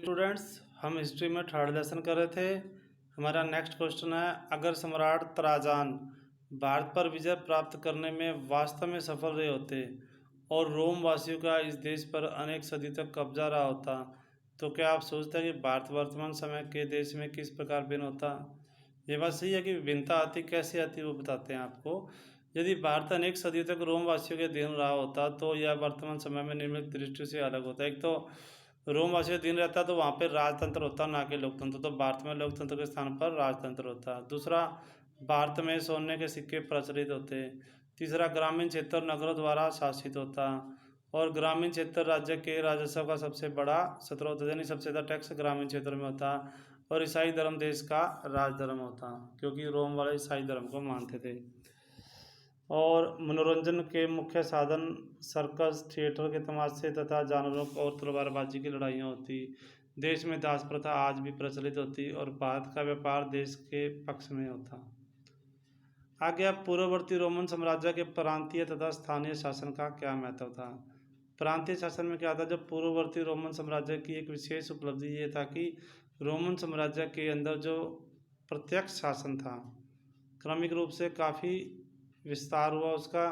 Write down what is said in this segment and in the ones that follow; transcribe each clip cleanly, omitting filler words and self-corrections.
Students, हम history में third lesson कर रहे थे। हमारा नेक्स्ट क्वेश्चन है, अगर सम्राट त्राजान भारत पर विजय प्राप्त करने में वास्तव में सफल रहे होते और रोम वासियों का इस देश पर अनेक सदी तक कब्जा रहा होता, तो क्या आप सोचते हैं कि भारत वर्तमान समय के देश में किस प्रकार भिन्न होता? ये बात सही है कि विभिन्नता आती कैसे आती वो बताते हैं आपको। यदि भारत अनेक सदियों तक रोम वासियों के अधीन रहा होता तो यह वर्तमान समय में निम्नलिखित दृष्टि से अलग होता। एक तो रोम वासियों के अधीन रहता तो वहाँ पे राजतंत्र होता, ना कि लोकतंत्र, तो भारत में लोकतंत्र के स्थान पर राजतंत्र होता। दूसरा, भारत में सोने के सिक्के प्रचलित होते। तीसरा, ग्रामीण क्षेत्र नगरों द्वारा शासित होता और ग्रामीण क्षेत्र राज्य के राजस्व का सबसे बड़ा स्रोत होता, यानी सबसे ज़्यादा टैक्स ग्रामीण क्षेत्र में होता। और ईसाई धर्म देश का राज धर्म होता, क्योंकि रोम वाले ईसाई धर्म को मानते थे। और मनोरंजन के मुख्य साधन सर्कस, थिएटर के तमाशे तथा जानवरों और तलवारबाजी की लड़ाइयाँ होती। देश में दास प्रथा आज भी प्रचलित होती और भारत का व्यापार देश के पक्ष में होता। आगे अब पूर्ववर्ती रोमन साम्राज्य के प्रांतीय तथा स्थानीय शासन का क्या महत्व था। प्रांतीय शासन में क्या था, जब पूर्ववर्ती रोमन साम्राज्य की एक विशेष उपलब्धि ये था कि रोमन साम्राज्य के अंदर जो प्रत्यक्ष शासन था क्रमिक रूप से काफ़ी विस्तार हुआ उसका।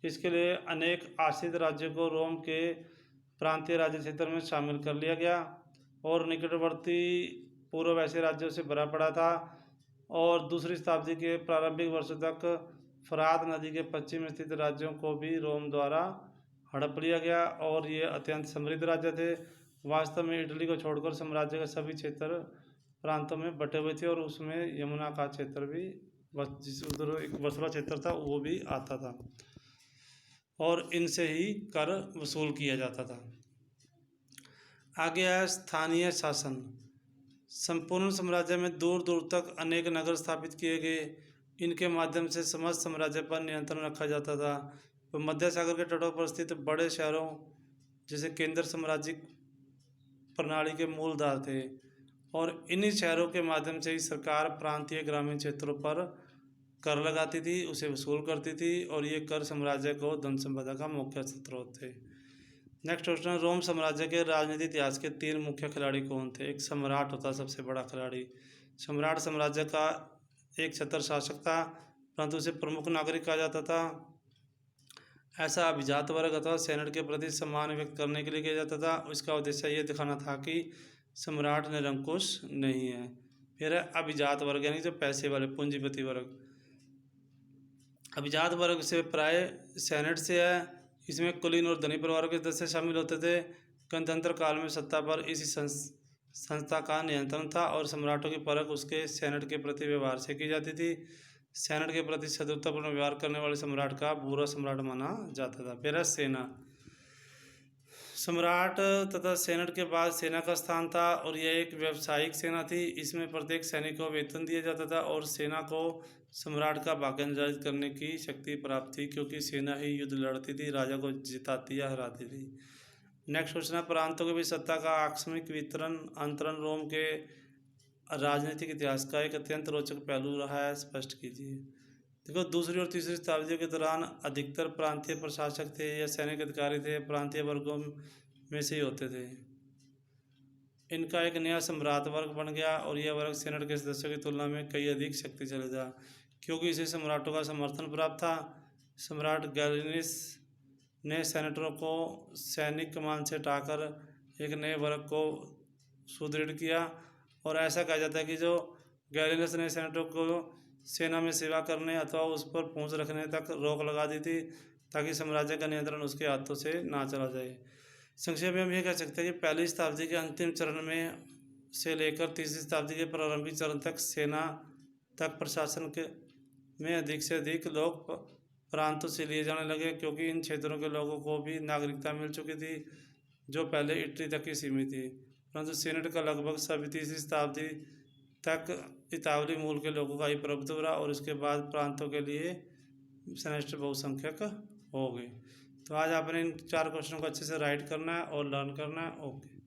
इसके लिए अनेक आश्रित राज्यों को रोम के प्रांतीय राज्य क्षेत्र में शामिल कर लिया गया और निकटवर्ती पूर्व ऐसे राज्यों से भरा पड़ा था। और दूसरी शताब्दी के प्रारंभिक वर्षों तक फरात नदी के पश्चिम स्थित राज्यों को भी रोम द्वारा हड़प लिया गया और ये अत्यंत समृद्ध राज्य थे। वास्तव में इटली को छोड़कर साम्राज्य के सभी क्षेत्र प्रांतों में बटे हुए थे और उसमें यमुना का क्षेत्र भी, जिस उधर एक वसुला क्षेत्र था वो भी आता था और इनसे ही कर वसूल किया जाता था। आगे है स्थानीय शासन। संपूर्ण साम्राज्य में दूर दूर तक अनेक नगर स्थापित किए गए। इनके माध्यम से समस्त साम्राज्य पर नियंत्रण रखा जाता था। तो मध्य सागर के तटों पर स्थित बड़े शहरों जैसे केंद्र साम्राज्यिक प्रणाली के मूलधार थे और इन्हीं शहरों के माध्यम से ही सरकार प्रांतीय ग्रामीण क्षेत्रों पर कर लगाती थी, उसे वसूल करती थी और ये कर साम्राज्य को धन संपदा का मुख्य स्रोत थे। नेक्स्ट क्वेश्चन, रोम साम्राज्य के राजनीतिक इतिहास के 3 मुख्य खिलाड़ी कौन थे। एक सम्राट होता सबसे बड़ा खिलाड़ी। सम्राट साम्राज्य का एक छत्र शासक था, परंतु उसे प्रमुख नागरिक कहा जाता था। ऐसा अभिजात वर्ग अथवा सेनेट के प्रति सम्मान व्यक्त करने के लिए किया जाता था। इसका उद्देश्य ये दिखाना था कि सम्राट निरंकुश नहीं है। फिर है अभिजात वर्ग, यानी जो पैसे वाले पूंजीपति वर्ग। अभिजात वर्ग से प्राय सेनेट से है। इसमें कुलीन और धनी परिवारों के सदस्य शामिल होते थे। गणतंत्र काल में सत्ता पर इसी संस्था का नियंत्रण था और सम्राटों की परख उसके सेनेट के प्रति व्यवहार से की जाती थी। सेनेट के प्रति शत्रुतापूर्ण व्यवहार करने वाले सम्राट का बुरा सम्राट माना जाता था। फिर है सेना। सम्राट तथा सेनेट के बाद सेना का स्थान था और यह एक व्यावसायिक सेना थी। इसमें प्रत्येक सैनिक को वेतन दिया जाता था और सेना को सम्राट का भाग्य निर्धारित करने की शक्ति प्राप्त थी, क्योंकि सेना ही युद्ध लड़ती थी, राजा को जिताती या हराती थी। नेक्स्ट क्वेश्चन है, प्रांतों के बीच सत्ता का आकस्मिक वितरण अंतरण रोम के राजनीतिक इतिहास का एक अत्यंत रोचक पहलू रहा है, स्पष्ट कीजिए। देखो, दूसरी और तीसरी शताब्दियों के दौरान अधिकतर प्रांतीय प्रशासक थे या सैनिक अधिकारी थे, प्रांतीय वर्गों में से ही होते थे। इनका एक नया सम्राट वर्ग बन गया और यह वर्ग सेनेट के सदस्यों की तुलना में कई अधिक शक्तिशाली था, क्योंकि इसे सम्राटों का समर्थन प्राप्त था। सम्राट गैलिनस ने सेनेटरों को सैनिक कमान से हटाकर एक नए वर्ग को सुदृढ़ किया और ऐसा कहा जाता है कि जो गैलिनस ने सेनेटरों को सेना में सेवा करने अथवा उस पर पहुंच रखने तक रोक लगा दी थी, ताकि साम्राज्य का नियंत्रण उसके हाथों से ना चला जाए। संक्षेप में हम ये कह सकते हैं कि पहली शताब्दी के अंतिम चरण में से लेकर तीसरी शताब्दी के प्रारंभिक चरण तक सेना तक प्रशासन के में अधिक से अधिक लोग प्रांतों से लिए जाने लगे, क्योंकि इन क्षेत्रों के लोगों को भी नागरिकता मिल चुकी थी जो पहले इटली तक ही सीमित थी। परंतु सेनेट का लगभग सभी तीसरी शताब्दी तक इतावली मूल के लोगों का ही प्रभुत्व रहा और इसके बाद प्रांतों के लिए सेनेट बहुसंख्यक हो गए। तो आज आपने इन 4 क्वेश्चनों को अच्छे से राइट करना है और लर्न करना है। ओके।